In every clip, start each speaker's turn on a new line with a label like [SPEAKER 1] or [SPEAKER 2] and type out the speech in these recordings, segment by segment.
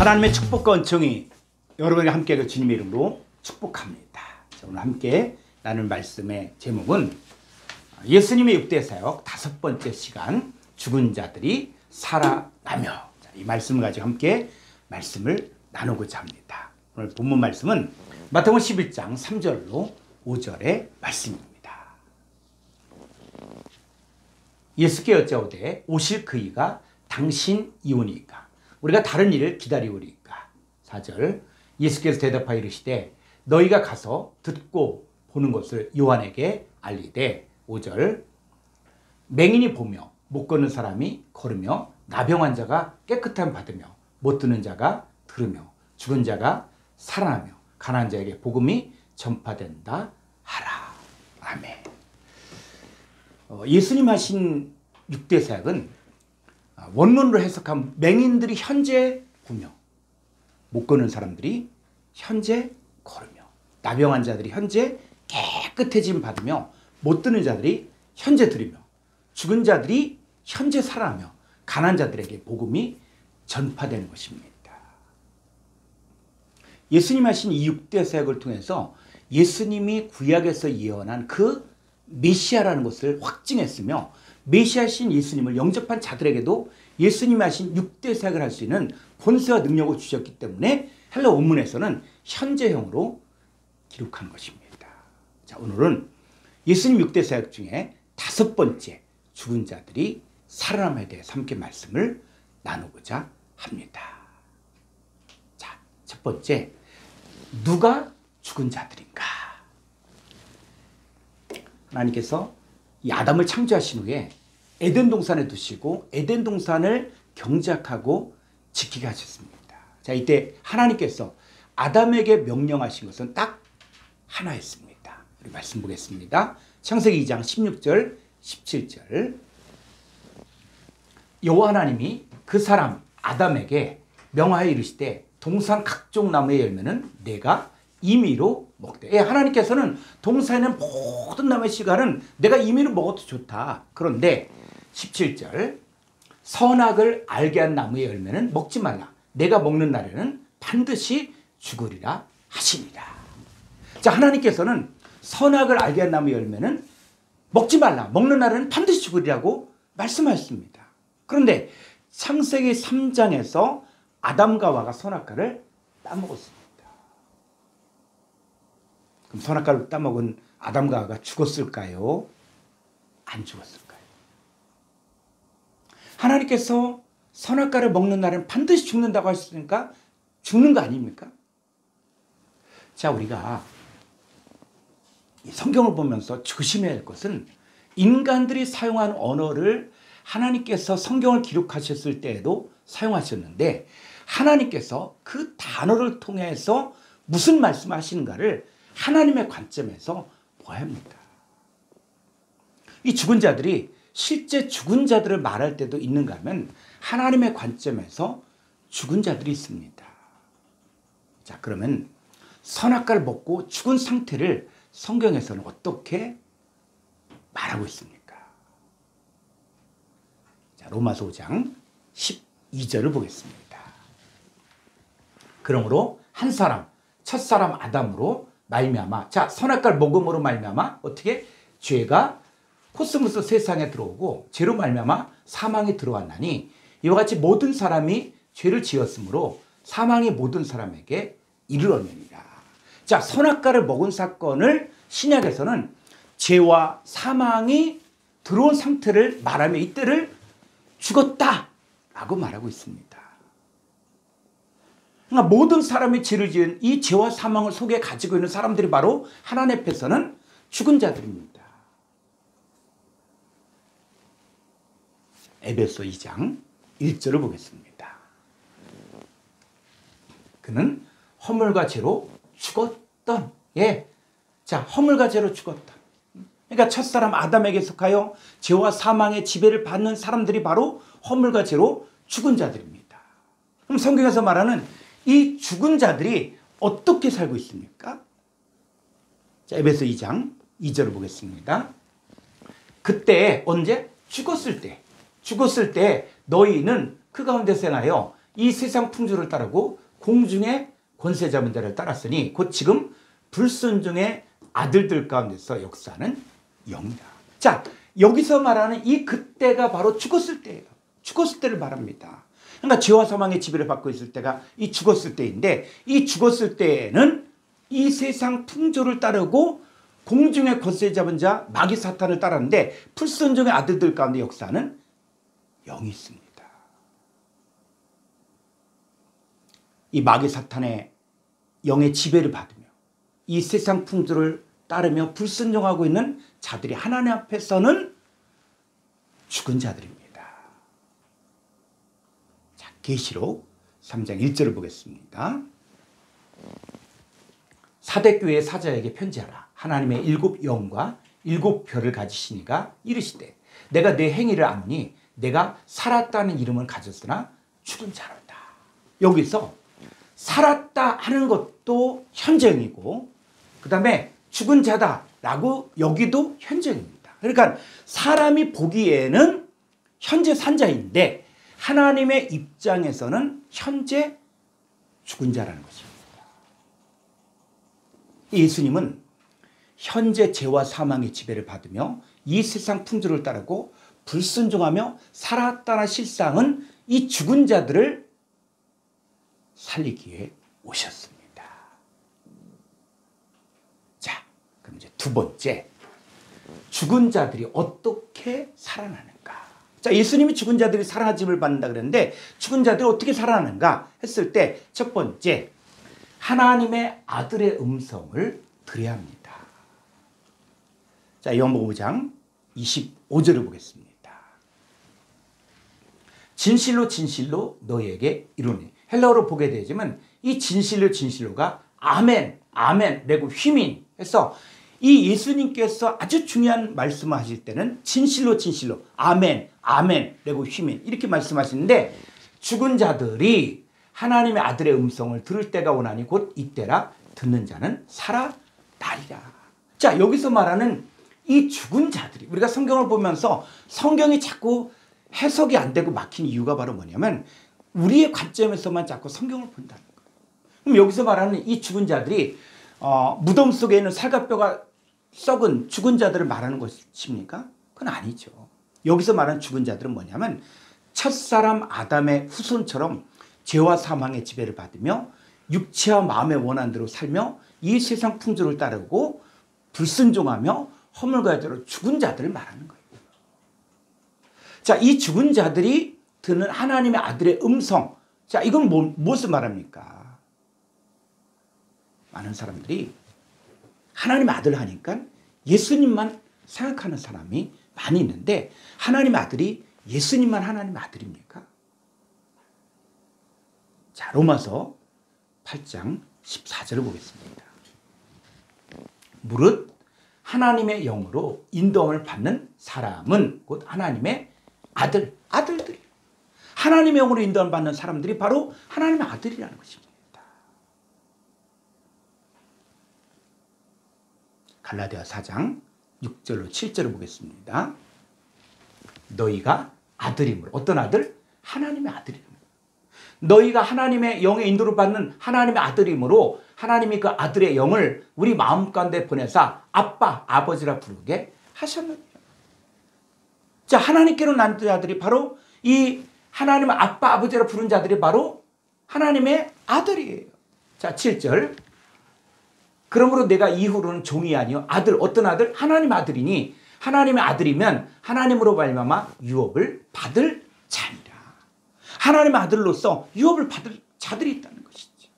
[SPEAKER 1] 하나님의 축복과 은총이 여러분에게 함께 주님의 이름으로 축복합니다. 오늘 함께 나눌 말씀의 제목은 예수님의 6대 사역 5번째 시간, 죽은 자들이 살아나며, 이 말씀을 가지고 함께 말씀을 나누고자 합니다. 오늘 본문 말씀은 마태복음 11장 3절로 5절의 말씀입니다. 예수께 여짜오되 오실 그이가 당신이오니까 우리가 다른 일을 기다리오리까. 4절 예수께서 대답하여 이르시되 너희가 가서 듣고 보는 것을 요한에게 알리되. 5절 맹인이 보며 못 걷는 사람이 걸으며 나병 환자가 깨끗함 받으며 못 듣는 자가 들으며 죽은 자가 살아나며 가난한 자에게 복음이 전파된다 하라. 아멘. 예수님 하신 6대 사역은 원론으로 해석하면 맹인들이 현재 보며 못 걷는 사람들이 현재 걸으며 나병 환자들이 현재 깨끗해짐 받으며 못 듣는 자들이 현재 들으며 죽은 자들이 현재 살아나며 가난한 자들에게 복음이 전파되는 것입니다. 예수님 하신 이 6대 사역을 통해서 예수님이 구약에서 예언한 그 메시아라는 것을 확증했으며, 메시아신 예수님을 영접한 자들에게도 예수님이 하신 6대 사역을 할 수 있는 권세와 능력을 주셨기 때문에 헬라 원문에서는 현재형으로 기록한 것입니다. 자, 오늘은 예수님 6대 사역 중에 5번째, 죽은 자들이 살아남에 대해서 함께 말씀을 나누고자 합니다. 자, 첫 번째, 누가 죽은 자들인가? 하나님께서 이 아담을 창조하신 후에 에덴 동산에 두시고 에덴 동산을 경작하고 지키게 하셨습니다. 자, 이때 하나님께서 아담에게 명령하신 것은 딱 하나였습니다. 우리 말씀 보겠습니다. 창세기 2장 16절 17절 여호와 하나님이 그 사람 아담에게 명하여 이르시되 동산 각종 나무의 열매는 내가 임의로 먹되. 하나님께서는 동산에 있는 모든 나무의 씨가는 내가 임의로 먹어도 좋다. 그런데 17절 선악을 알게 한 나무의 열매는 먹지 말라. 내가 먹는 날에는 반드시 죽으리라 하시니라. 자, 하나님께서는 선악을 알게 한 나무의 열매는 먹지 말라. 먹는 날에는 반드시 죽으리라고 말씀하셨습니다. 그런데 창세기 3장에서 아담과 하와가 선악과를 따먹었습니다. 그럼 선악과를 따먹은 아담과 하와가 죽었을까요? 안 죽었을까요? 하나님께서 선악과를 먹는 날은 반드시 죽는다고 하셨으니까 죽는 거 아닙니까? 자, 우리가 이 성경을 보면서 조심해야 할 것은 인간들이 사용한 언어를 하나님께서 성경을 기록하셨을 때에도 사용하셨는데 하나님께서 그 단어를 통해서 무슨 말씀하시는가를 하나님의 관점에서 봐야 합니다. 이 죽은 자들이 실제 죽은 자들을 말할 때도 있는가 하면 하나님의 관점에서 죽은 자들이 있습니다. 자, 그러면 선악과를 먹고 죽은 상태를 성경에서는 어떻게 말하고 있습니까? 자, 로마서 5장 12절을 보겠습니다. 그러므로 한 사람, 첫사람 아담으로 말미암아, 자, 선악과를 먹음으로 말미암아 어떻게? 죄가 코스모스 세상에 들어오고 죄로 말미암아 사망이 들어왔나니 이와 같이 모든 사람이 죄를 지었으므로 사망이 모든 사람에게 이르렀느니라. 자, 선악과를 먹은 사건을 신약에서는 죄와 사망이 들어온 상태를 말하며 이때를 죽었다라고 말하고 있습니다. 그러니까 모든 사람이 죄를 지은 이 죄와 사망을 속에 가지고 있는 사람들이 바로 하나님 앞에서는 죽은 자들입니다. 에베소 2장 1절을 보겠습니다. 그는 허물과 죄로 죽었던, 자, 허물과 죄로 죽었던. 그러니까 첫사람 아담에게 속하여 죄와 사망의 지배를 받는 사람들이 바로 허물과 죄로 죽은 자들입니다. 그럼 성경에서 말하는 이 죽은 자들이 어떻게 살고 있습니까? 자, 에베소 2장 2절을 보겠습니다. 그때 언제? 죽었을 때 너희는 그 가운데서 행하여 이 세상 풍조를 따르고 공중의 권세 잡은 자를 따랐으니 곧 지금 불순종의 아들들 가운데서 역사하는 영이다. 자, 여기서 말하는 이 그때가 바로 죽었을 때예요. 죽었을 때를 말합니다. 그러니까 죄와 사망의 지배를 받고 있을 때가 이 죽었을 때인데, 이 죽었을 때에는 이 세상 풍조를 따르고 공중의 권세 잡은 자 마귀 사탄을 따랐는데 불순종의 아들들 가운데 역사하는 영이 있습니다. 이 마귀 사탄의 영의 지배를 받으며 이 세상 풍조를 따르며 불순종하고 있는 자들이 하나님 앞에서는 죽은 자들입니다. 자, 계시록 3장 1절을 보겠습니다. 사대교회의 사자에게 편지하라. 하나님의 7 영과 7 별을 가지시니가 이르시되 내가 내 행위를 아노니 내가 살았다는 이름을 가졌으나 죽은 자로다. 여기서 살았다 하는 것도 현재형이고 그 다음에 죽은 자다라고 여기도 현재형입니다. 그러니까 사람이 보기에는 현재 산자인데 하나님의 입장에서는 현재 죽은 자라는 것입니다. 예수님은 현재 죄와 사망의 지배를 받으며 이 세상 풍조를 따르고 불순종하며 살았다는 실상은 이 죽은 자들을 살리기 위해 오셨습니다. 자, 그럼 이제 두 번째, 죽은 자들이 어떻게 살아나는가? 자, 예수님이 죽은 자들이 살아나짐을 받는다 그랬는데 죽은 자들이 어떻게 살아나는가 했을 때 첫 번째, 하나님의 아들의 음성을 들어야 합니다. 자, 요한복음 5장 25절을 보겠습니다. 진실로 진실로 너희에게 이르노니. 헬라어로 보게 되지만 이 진실로 진실로가 아멘, 아멘, 레고 휘민 해서 이 예수님께서 아주 중요한 말씀을 하실 때는 진실로 진실로 아멘, 아멘, 레고 휘민 이렇게 말씀하시는데 죽은 자들이 하나님의 아들의 음성을 들을 때가 오나니 곧 이때라 듣는 자는 살아나리라. 자, 여기서 말하는 이 죽은 자들이 우리가 성경을 보면서 성경이 자꾸 해석이 안 되고 막힌 이유가 바로 뭐냐면 우리의 관점에서만 자꾸 성경을 본다는 거예요. 그럼 여기서 말하는 이 죽은 자들이 무덤 속에 있는 살갗뼈가 썩은 죽은 자들을 말하는 것입니까? 그건 아니죠. 여기서 말하는 죽은 자들은 뭐냐면 첫사람 아담의 후손처럼 죄와 사망의 지배를 받으며 육체와 마음의 원한대로 살며 이 세상 풍조를 따르고 불순종하며 허물과 죄로 죽은 자들을 말하는 거예요. 자, 이 죽은 자들이 듣는 하나님의 아들의 음성. 자, 이건 무엇을 말합니까? 많은 사람들이 하나님의 아들 하니까 예수님만 생각하는 사람이 많이 있는데 하나님의 아들이 예수님만 하나님의 아들입니까? 자, 로마서 8장 14절을 보겠습니다. 무릇 하나님의 영으로 인도함을 받는 사람은 곧 하나님의 아들들이. 하나님의 영으로 인도함을 받는 사람들이 바로 하나님의 아들이라는 것입니다. 갈라디아 4장 6절로 7절을 보겠습니다. 너희가 아들임으로. 어떤 아들? 하나님의 아들이라는. 너희가 하나님의 영의 인도를 받는 하나님의 아들이므로 하나님이 그 아들의 영을 우리 마음 가운데 보내사 아빠, 아버지라 부르게 하셨느니라. 자, 하나님께로 난 자들이 바로 이 하나님의 아빠, 아버지라 부른 자들이 바로 하나님의 아들이에요. 자, 7절. 그러므로 내가 이후로는 종이 아니요 아들. 어떤 아들? 하나님의 아들이니 하나님의 아들이면 하나님으로 말미암아 유업을 받을 자니라. 하나님의 아들로서 유업을 받을 자들이 있다는 것이죠.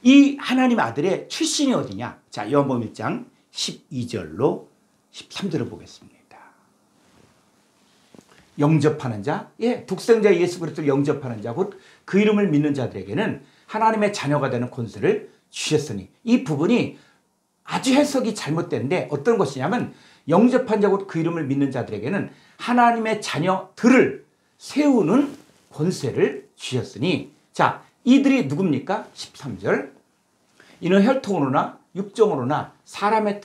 [SPEAKER 1] 이 하나님의 아들의 출신이 어디냐? 자, 요한복음 1장 12절로 13절을 보겠습니다. 영접하는 자, 독생자 예수 그리스도를 영접하는 자, 곧 그 이름을 믿는 자들에게는 하나님의 자녀가 되는 권세를 주셨으니. 이 부분이 아주 해석이 잘못된데 어떤 것이냐면 영접한 자 곧 그 이름을 믿는 자들에게는 하나님의 자녀들을 세우는 권세를 주셨으니. 자, 이들이 누굽니까? 13절. 이는 혈통으로나 육정으로나 사람의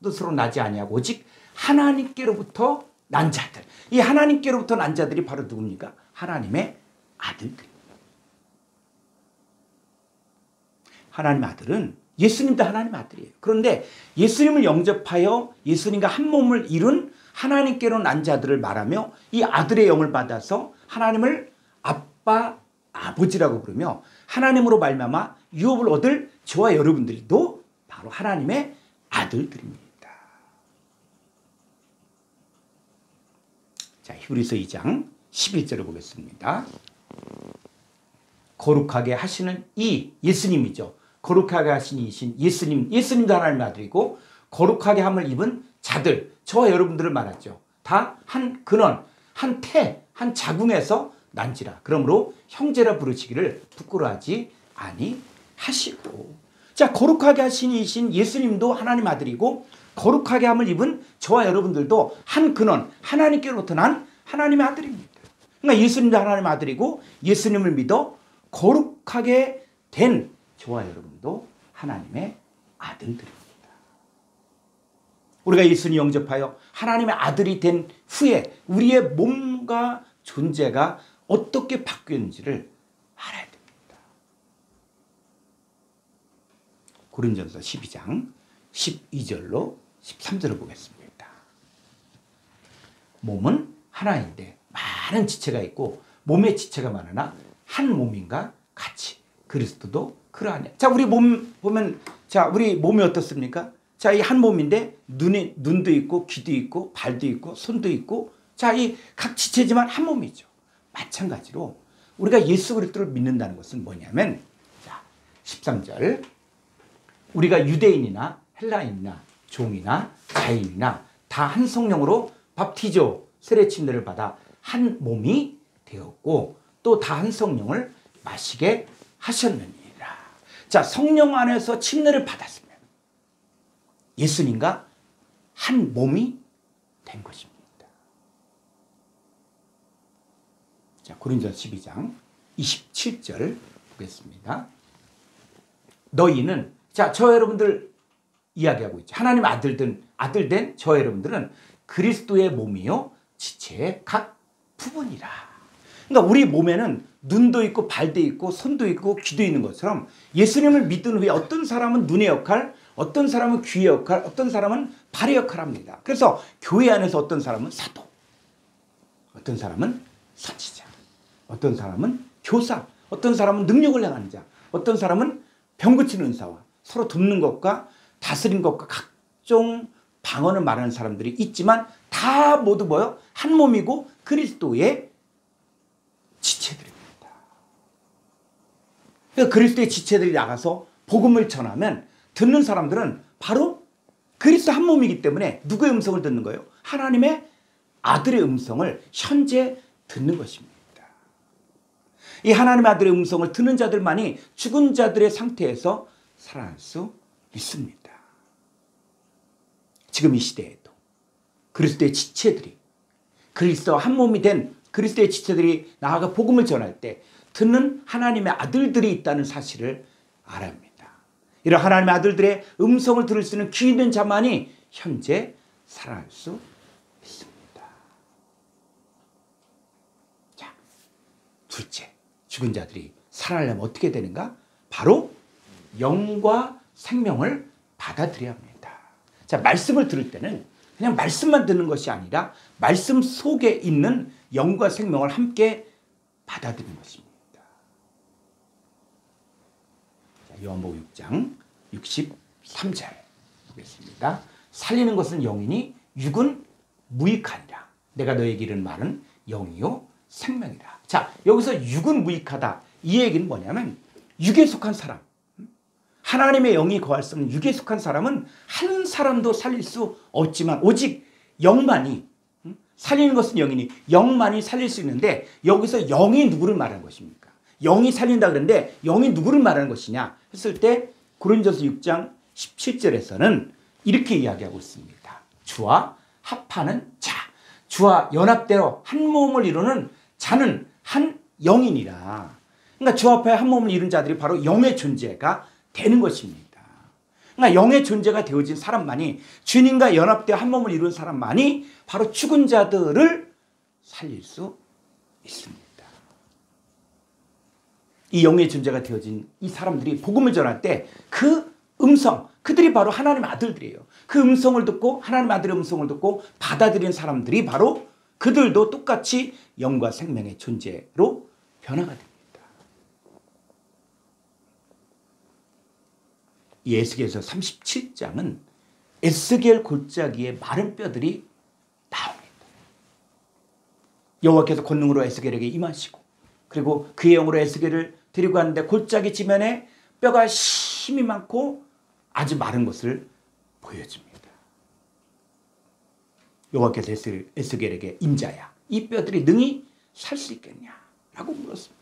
[SPEAKER 1] 뜻으로 나지 아니하고 오직 하나님께로부터 난 자들. 이 하나님께로부터 난 자들이 바로 누굽니까? 하나님의 아들들. 하나님 아들은 예수님도 하나님 아들이에요. 그런데 예수님을 영접하여 예수님과 한 몸을 이룬 하나님께로 난 자들을 말하며 이 아들의 영을 받아서 하나님을 아빠, 아버지라고 부르며 하나님으로 말미암아 유업을 얻을 저와 여러분들도 바로 하나님의 아들들입니다. 자, 히브리서 2장 11절을 보겠습니다. 거룩하게 하시는 이 예수님이죠. 거룩하게 하신 이신 예수님, 예수님도 하나님의 아들이고 거룩하게 함을 입은 자들, 저와 여러분들을 말하죠. 다 한 근원, 한 태, 한 자궁에서 난지라. 그러므로 형제라 부르시기를 부끄러워하지 아니하시고. 자, 거룩하게 하신 이신 예수님도 하나님 아들이고 거룩하게 함을 입은 저와 여러분들도 한 근원, 하나님께로부터 난 하나님의 아들입니다. 그러니까 예수님도 하나님의 아들이고 예수님을 믿어 거룩하게 된 저와 여러분도 하나님의 아들들입니다. 우리가 예수님 영접하여 하나님의 아들이 된 후에 우리의 몸과 존재가 어떻게 바뀌었는지를 알아야 됩니다. 고린도전서 12장 12절로 13절을 보겠습니다. 몸은 하나인데 많은 지체가 있고 몸에 지체가 많으나 한 몸인가 같이 그리스도도 그러하냐. 자, 우리 몸 보면, 자, 우리 몸이 어떻습니까? 자, 이 한 몸인데 눈도 있고 귀도 있고 발도 있고 손도 있고, 자, 이 각 지체지만 한 몸이죠. 마찬가지로 우리가 예수 그리스도를 믿는다는 것은 뭐냐면, 자, 13절, 우리가 유대인이나 헬라인이나 종이나 자인이나 다 한 성령으로 밥티조 세례 침례를 받아 한 몸이 되었고 또 다 한 성령을 마시게 하셨느니라. 자, 성령 안에서 침례를 받았으면 예수님과 한 몸이 된 것입니다. 자, 고린도전서 12장 27절 보겠습니다. 너희는, 자, 저 여러분들 이야기하고 있죠. 하나님 아들된 저 여러분들은 그리스도의 몸이요 지체의 각 부분이라. 그러니까 우리 몸에는 눈도 있고 발도 있고 손도 있고 귀도 있는 것처럼 예수님을 믿은 후에 어떤 사람은 눈의 역할, 어떤 사람은 귀의 역할, 어떤 사람은 발의 역할을 합니다. 그래서 교회 안에서 어떤 사람은 사도, 어떤 사람은 선지자, 어떤 사람은 교사, 어떤 사람은 능력을 행하는 자, 어떤 사람은 병 고치는 은사와 서로 돕는 것과 다스린 것과 각종 방언을 말하는 사람들이 있지만 다 모두 뭐요? 한 몸이고 그리스도의 지체들입니다. 그러니까 그리스도의 지체들이 나가서 복음을 전하면 듣는 사람들은 바로 그리스도 한 몸이기 때문에 누구의 음성을 듣는 거예요? 하나님의 아들의 음성을 현재 듣는 것입니다. 이 하나님의 아들의 음성을 듣는 자들만이 죽은 자들의 상태에서 살아날 수 있습니다. 지금 이 시대에도 그리스도의 지체들이, 그리스도와 한 몸이 된 그리스도의 지체들이 나아가 복음을 전할 때 듣는 하나님의 아들들이 있다는 사실을 알아야 합니다. 이런 하나님의 아들들의 음성을 들을 수 있는 귀 있는 자만이 현재 살아날 수 있습니다. 자, 둘째, 죽은 자들이 살아나려면 어떻게 되는가? 바로 영과 생명을 받아들여야 합니다. 자, 말씀을 들을 때는 그냥 말씀만 듣는 것이 아니라 말씀 속에 있는 영과 생명을 함께 받아들이는 것입니다. 자, 요한복음 6장 63절 보겠습니다. 살리는 것은 영이니 육은 무익하니라. 내가 너에게 이르는 말은 영이요 생명이라. 자, 여기서 육은 무익하다. 이 얘기는 뭐냐면 육에 속한 사람, 하나님의 영이 거할 수 없는 육에 속한 사람은 한 사람도 살릴 수 없지만 오직 영만이, 살리는 것은 영이니 영만이 살릴 수 있는데 여기서 영이 누구를 말하는 것입니까? 영이 살린다 그러는데 영이 누구를 말하는 것이냐 했을 때 고린도전서 6장 17절에서는 이렇게 이야기하고 있습니다. 주와 합하는 자, 주와 연합되어 한 몸을 이루는 자는 한 영이니라. 그러니까 주 앞에 한 몸을 이룬 자들이 바로 영의 존재가 되는 것입니다. 그러니까 영의 존재가 되어진 사람만이, 주님과 연합되어 한 몸을 이룬 사람만이 바로 죽은 자들을 살릴 수 있습니다. 이 영의 존재가 되어진 이 사람들이 복음을 전할 때 그 음성, 그들이 바로 하나님의 아들들이에요. 그 음성을 듣고 하나님의 아들의 음성을 듣고 받아들인 사람들이 바로 그들도 똑같이 영과 생명의 존재로 변화가 됩니다. 이 에스겔서 37장은 에스겔 골짜기에 마른 뼈들이 나옵니다. 여호와께서 권능으로 에스겔에게 임하시고 그리고 그의 영으로 에스겔을 데리고 가는데 골짜기 지면에 뼈가 힘이 많고 아주 마른 것을 보여줍니다. 여호와께서 에스겔에게 임자야, 이 뼈들이 능히 살 수 있겠냐? 라고 물었습니다.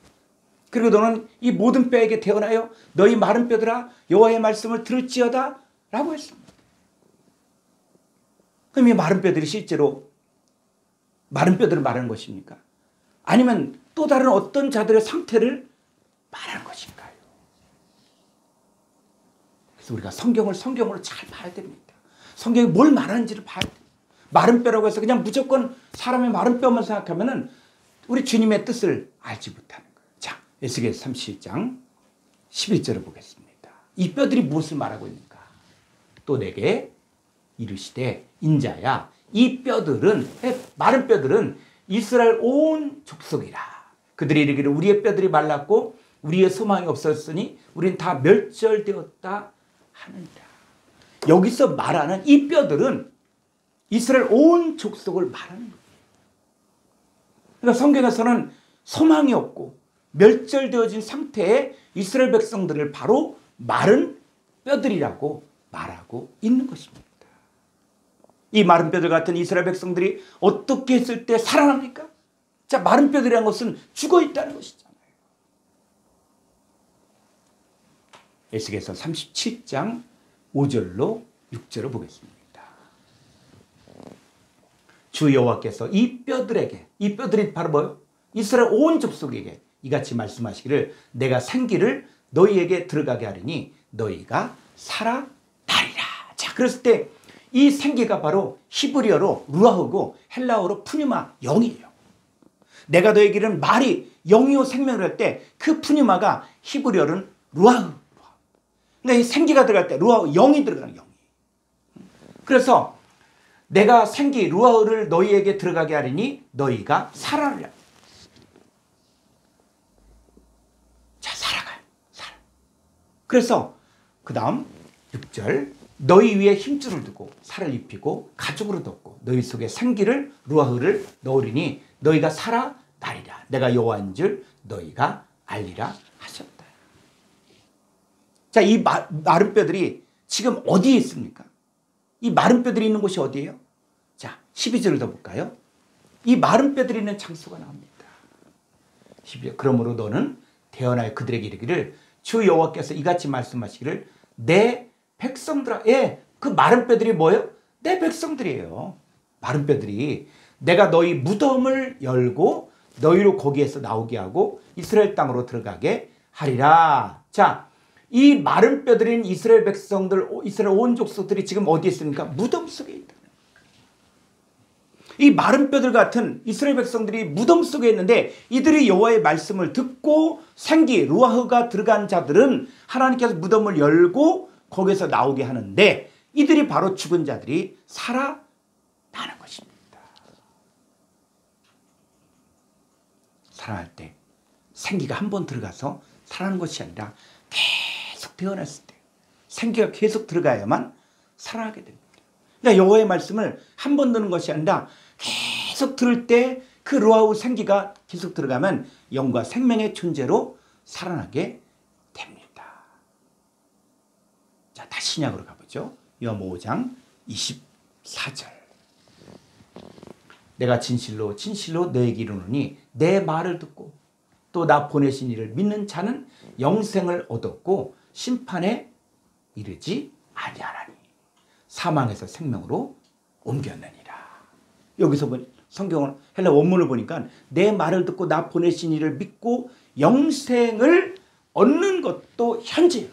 [SPEAKER 1] 그리고 너는 이 모든 뼈에게 태어나여 너희 마른 뼈들아 여호와의 말씀을 들을지어다 라고 했습니다. 그럼 이 마른 뼈들이 실제로 마른 뼈들을 말하는 것입니까? 아니면 또 다른 어떤 자들의 상태를 말하는 것인가요? 그래서 우리가 성경으로 잘 봐야 됩니다. 성경이 뭘 말하는지를 봐야 돼요. 마른 뼈라고 해서 그냥 무조건 사람의 마른 뼈만 생각하면은 우리 주님의 뜻을 알지 못하는 거예요. 자, 에스겔 37장 11절을 보겠습니다. 이 뼈들이 무엇을 말하고 있는가? 또 내게 이르시되 인자야, 이 뼈들은, 마른 뼈들은 이스라엘 온 족속이라. 그들이 이르기를 우리의 뼈들이 말랐고 우리의 소망이 없었으니 우리는 다 멸절되었다 하느니라. 여기서 말하는 이 뼈들은 이스라엘 온 족속을 말하는 거예요. 그러니까 성경에서는 소망이 없고 멸절되어진 상태의 이스라엘 백성들을 바로 마른 뼈들이라고 말하고 있는 것입니다. 이 마른 뼈들 같은 이스라엘 백성들이 어떻게 했을 때 살아납니까? 자, 마른 뼈들이라는 것은 죽어 있다는 것이잖아요. 에스겔서 37장 5절로 6절을 보겠습니다. 주 여호와께서 이 뼈들에게, 이 뼈들이 바로 뭐예요? 이스라엘 온 족속에게 이같이 말씀하시기를 내가 생기를 너희에게 들어가게 하리니 너희가 살아나리라. 자, 그랬을 때 이 생기가 바로 히브리어로 루아흐고 헬라어로 푸뉴마, 영이에요. 내가 너에게는 말이 영이요 생명을 할 때 그 푸뉴마가 히브리어는 루아흐. 그러니까 이 생기가 들어갈 때 루아흐, 영이 들어가는 영이. 그래서 내가 생기 루아흐를 너희에게 들어가게 하리니 너희가 살아나리라. 자, 살아가요. 살아. 그래서 그 다음 6절 너희 위에 힘줄을 두고 살을 입히고 가죽으로 덮고 너희 속에 생기를 루아흐를 넣으리니 너희가 살아나리라. 내가 여호와인 줄 너희가 알리라 하셨다. 자, 이 마른 뼈들이 지금 어디에 있습니까? 이 마른 뼈들이 있는 곳이 어디예요? 자, 12절을 더 볼까요? 이 마른 뼈들이 있는 장소가 나옵니다. 12절 그러므로 너는 대언하여 그들에게 이르기를 주 여호와께서 이같이 말씀하시기를 내 백성들아. 예, 그 마른 뼈들이 뭐예요? 내 백성들이에요. 마른 뼈들이 내가 너희 무덤을 열고 너희로 거기에서 나오게 하고 이스라엘 땅으로 들어가게 하리라. 자, 이 마른 뼈들인 이스라엘 백성들, 이스라엘 온 족속들이 지금 어디에 있습니까? 무덤 속에 있다. 이 마른 뼈들 같은 이스라엘 백성들이 무덤 속에 있는데 이들이 여호와의 말씀을 듣고 생기 루아흐가 들어간 자들은 하나님께서 무덤을 열고 거기서 나오게 하는데 이들이 바로 죽은 자들이 살아나는 것입니다. 살아날 때 생기가 한 번 들어가서 살아나는 것이 아니라 계속 태어났을 때 생기가 계속 들어가야만 살아나게 됩니다. 그러니까 여호와의 말씀을 한 번 듣는 것이 아니라 계속 들을 때 그 루아흐 생기가 계속 들어가면 영과 생명의 존재로 살아나게 됩니다. 자, 다시 신약으로 가보죠. 요한 5장 24절. 내가 진실로 진실로 너에게 이르노니 내 말을 듣고 또 나 보내신 이를 믿는 자는 영생을 얻었고 심판에 이르지 아니하나니 사망에서 생명으로 옮겼느니라. 여기서 성경을 헬라 원문을 보니까 내 말을 듣고 나 보내신 이를 믿고 영생을 얻는 것도 현재예요.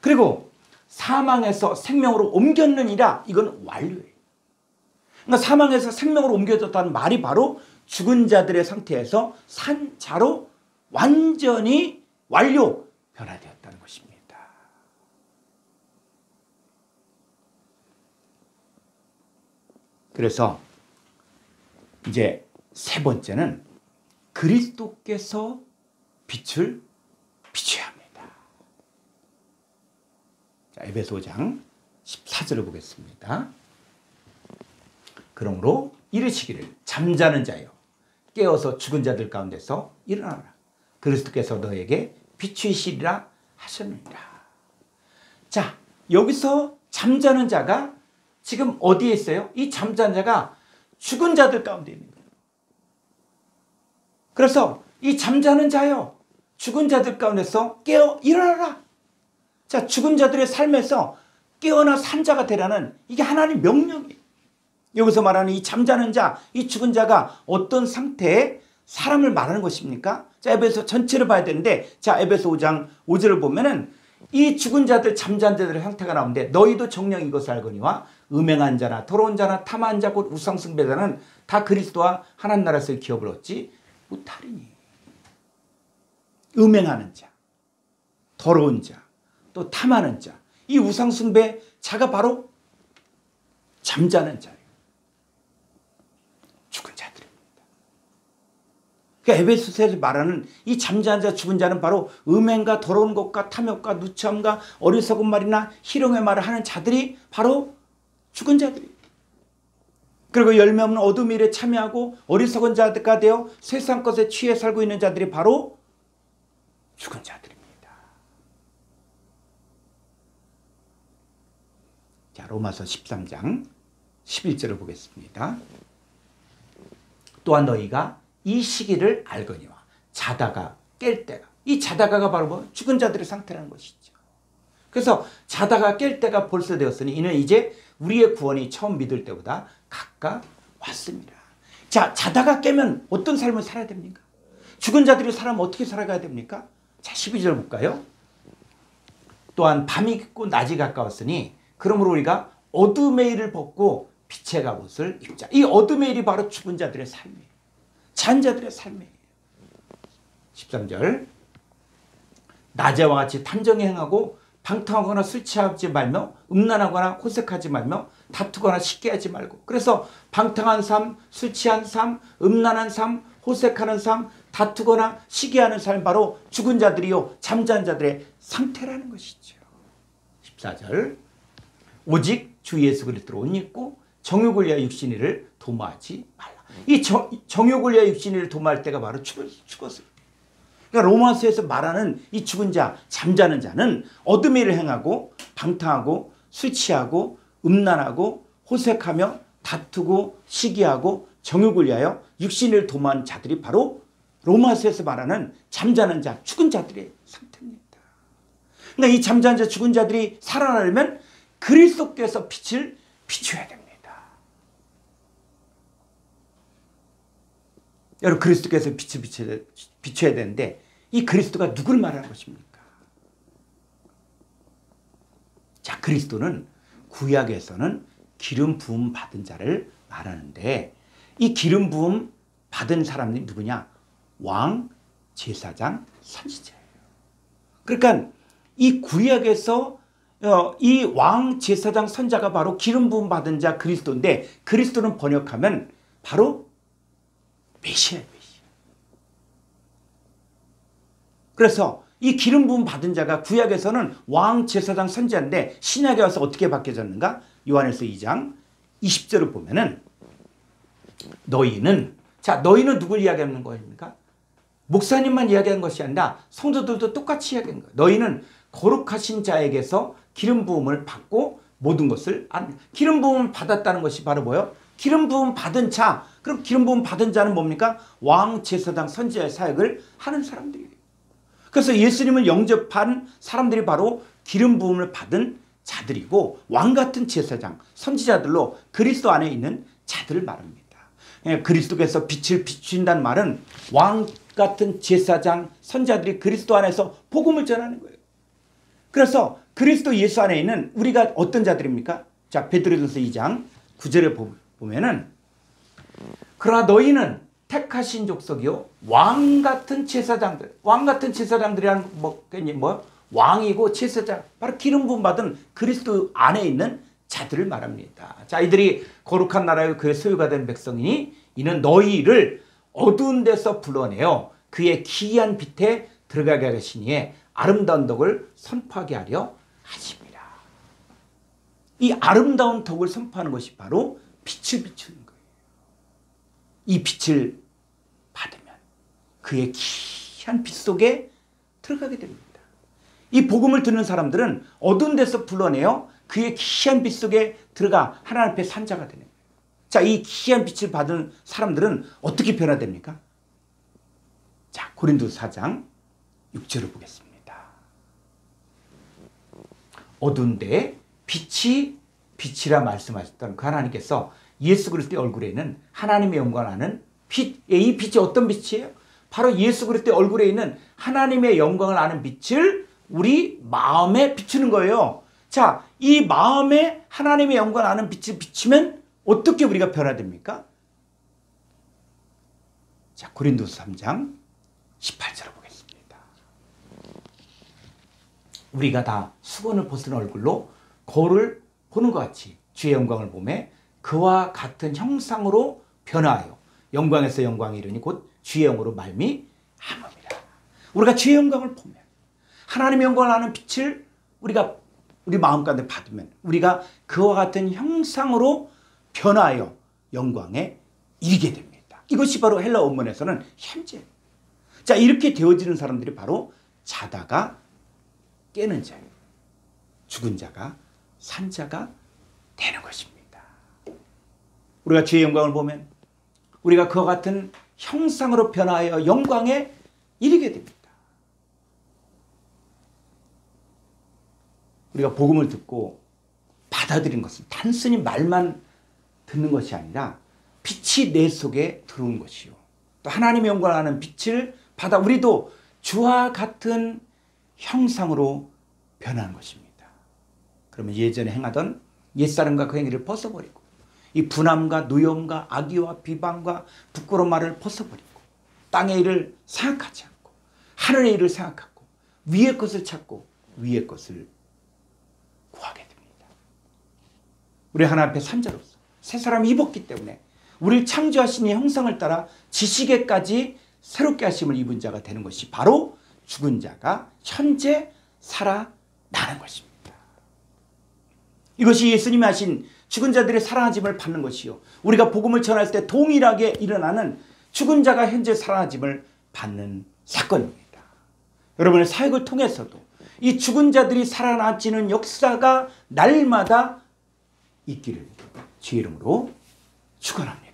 [SPEAKER 1] 그리고 사망에서 생명으로 옮겼느니라, 이건 완료예요. 그러니까 사망에서 생명으로 옮겨졌다는 말이 바로 죽은 자들의 상태에서 산 자로 완전히 완료 변화되었다는 것입니다. 그래서 이제 세 번째는 그리스도께서 빛을 비춰야 합니다. 자, 에베소 5장 14절을 보겠습니다. 그러므로 이르시기를 잠자는 자여 깨어서 죽은 자들 가운데서 일어나라. 그리스도께서 너에게 비추시리라 하셨느니라. 자, 여기서 잠자는 자가 지금 어디에 있어요? 이 잠자는 자가 죽은 자들 가운데 있는 거예요. 그래서 이 잠자는 자여 죽은 자들 가운데서 깨어 일어나라. 자, 죽은 자들의 삶에서 깨어나 산 자가 되라는 이게 하나님의 명령이에요. 여기서 말하는 이 잠자는 자, 이 죽은 자가 어떤 상태의 사람을 말하는 것입니까? 자, 에베소 전체를 봐야 되는데, 자, 에베소 5장 5절을 보면은 이 죽은 자들, 잠자는 자들의 형태가 나오는데, 너희도 정녕 이것을 알거니와 음행한 자나 더러운 자나 탐한 자 곧 우상숭배자는 다 그리스도와 하나님 나라에서의 기업을 얻지 못하리니. 음행하는 자, 더러운 자, 또 탐하는 자, 이 우상숭배 자가 바로 잠자는 자예요. 죽은 자들입니다. 그러니까 에베소서에서 말하는 이 잠자는 자, 죽은 자는 바로 음행과 더러운 것과 탐욕과 누참과 어리석은 말이나 희롱의 말을 하는 자들이 바로 죽은 자들이에요. 그리고 열매 없는 어둠 일에 참여하고 어리석은 자가 되어 세상 것에 취해 살고 있는 자들이 바로 죽은 자들입니다. 자, 로마서 13장 11절을 보겠습니다. 또한 너희가 이 시기를 알거니와 자다가 깰 때가, 이 자다가가 바로 뭐 죽은 자들의 상태라는 것이죠. 그래서 자다가 깰 때가 벌써 되었으니 이는 이제 우리의 구원이 처음 믿을 때보다 가까웠습니다. 자, 자다가 깨면 어떤 삶을 살아야 됩니까? 죽은 자들이 살아면 어떻게 살아가야 됩니까? 자, 12절 볼까요? 또한 밤이 깊고 낮이 가까웠으니 그러므로 우리가 어둠의 일을 벗고 빛의 갑옷을 입자. 이 어둠의 일이 바로 죽은 자들의 삶이에요. 잔 자들의 삶이에요. 13절 낮에와 같이 탐정에 행하고 방탕하거나 술 취하지 말며 음란하거나 호색하지 말며 다투거나 시기하지 말고. 그래서 방탕한 삶, 술 취한 삶, 음란한 삶, 호색하는 삶, 다투거나 시기하는 삶, 바로 죽은 자들이요 잠자는 자들의 상태라는 것이죠. 14절 오직 주 예수 그리스도로 옷 입고 정욕을 위하여 육신이를 도모하지 말라. 이 정욕을 위하여 육신이를 도모할 때가 바로 죽었어요. 그러니까 로마서에서 말하는 이 죽은 자, 잠자는 자는 어둠의 일을 행하고 방탕하고 술 취하고 음란하고 호색하며 다투고 시기하고 정욕을 위하여 육신을 도모하는 자들이 바로 로마서에서 말하는 잠자는 자, 죽은 자들의 상태입니다. 그러니까 이 잠자는 자, 죽은 자들이 살아나려면 그리스도께서 빛을 비춰야 됩니다. 여러분, 그리스도께서 빛을 비춰야 되는데 이 그리스도가 누구를 말하는 것입니까? 자, 그리스도는 구약에서는 기름 부음 받은 자를 말하는데 이 기름 부음 받은 사람이 누구냐? 왕, 제사장, 선지자예요. 그러니까 이 구약에서 이 왕, 제사장, 선자가 바로 기름 부음 받은 자 그리스도인데, 그리스도는 번역하면 바로 메시아예요. 메시아. 그래서 이 기름 부음 받은 자가 구약에서는 왕, 제사장, 선지자인데 신약에 와서 어떻게 바뀌어졌는가? 요한일서 2장 20절을 보면은 너희는, 자, 너희는 누굴 이야기하는 거입니까? 목사님만 이야기하는 것이 아니라 성도들도 똑같이 이야기하는 거예요. 너희는 거룩하신 자에게서 기름 부음을 받고 모든 것을 압니다. 기름 부음을 받았다는 것이 바로 뭐예요? 기름 부음 받은 자. 그럼 기름 부음 받은 자는 뭡니까? 왕, 제사장, 선지자의 사역을 하는 사람들이에요. 그래서 예수님을 영접한 사람들이 바로 기름 부음을 받은 자들이고 왕 같은 제사장, 선지자들로 그리스도 안에 있는 자들을 말합니다. 그리스도께서 빛을 비춘다는 말은 왕 같은 제사장, 선지자들이 그리스도 안에서 복음을 전하는 거예요. 그래서 그리스도 예수 안에 있는 우리가 어떤 자들입니까? 자, 베드로전서 2장 9절에 보면은 그러나 너희는 택하신 족속이요 왕 같은 제사장들. 왕 같은 제사장들이란 뭐 왕이고 제사장, 바로 기름 부음 받은 그리스도 안에 있는 자들을 말합니다. 자, 이들이 거룩한 나라의 그의 소유가 된 백성이니 이는 너희를 어두운 데서 불러내어 그의 기이한 빛에 들어가게 하시니에 아름다운 덕을 선포하게 하려 하십니다. 이 아름다운 덕을 선포하는 것이 바로 빛을 비추는 거예요. 이 빛을 받으면 그의 기이한 빛 속에 들어가게 됩니다. 이 복음을 듣는 사람들은 어두운 데서 불러내어 그의 기이한 빛 속에 들어가 하나님 앞에 산 자가 되는 거예요. 자, 이 기이한 빛을 받은 사람들은 어떻게 변화됩니까? 자, 고린도서 4장 6절을 보겠습니다. 어두운 데에 빛이라 말씀하셨던 그 하나님께서 예수 그리스도의 얼굴에 는 하나님의 영광을 아는 빛. 이 빛이 어떤 빛이에요? 바로 예수 그리스도의 얼굴에 있는 하나님의 영광을 아는 빛을 우리 마음에 비추는 거예요. 자, 이 마음에 하나님의 영광을 아는 빛을 비추면 어떻게 우리가 변화됩니까? 자, 고린도서 3장 18절을 보겠습니다. 우리가 다 수건을 벗은 얼굴로 거울을 보는 것 같이 주의 영광을 보며 그와 같은 형상으로 변화하여 영광에서 영광에 이르니 곧 주의 영으로 말미암음이라. 우리가 주의 영광을 보면 하나님의 영광을 아는 빛을 우리가 우리 마음 가운데 받으면 우리가 그와 같은 형상으로 변화하여 영광에 이르게 됩니다. 이것이 바로 헬라 원문에서는 현재. 자, 이렇게 되어지는 사람들이 바로 자다가 깨는 자예요. 죽은 자가 산 자가 되는 것입니다. 우리가 주의 영광을 보면 우리가 그와 같은 형상으로 변화하여 영광에 이르게 됩니다. 우리가 복음을 듣고 받아들인 것은 단순히 말만 듣는 것이 아니라 빛이 내 속에 들어온 것이요. 또 하나님의 영광을 아는 빛을 받아 우리도 주와 같은 형상으로 변하는 것입니다. 그러면 예전에 행하던 옛사람과 그 행위를 벗어버리고 이 분함과 노염과 악의와 비방과 부끄러운 말을 벗어버리고 땅의 일을 생각하지 않고 하늘의 일을 생각하고 위의 것을 찾고 위의 것을 구하게 됩니다. 우리 하나님 앞에 산자로서 새 사람이 입었기 때문에 우리를 창조하신 이 형상을 따라 지식에까지 새롭게 하심을 입은 자가 되는 것이 바로 죽은 자가 현재 살아나는 것입니다. 이것이 예수님이 하신 죽은 자들의 살아나짐을 받는 것이요. 우리가 복음을 전할 때 동일하게 일어나는 죽은 자가 현재 살아나짐을 받는 사건입니다. 여러분의 사역을 통해서도 이 죽은 자들이 살아나지는 역사가 날마다 있기를 주의 이름으로 축원합니다.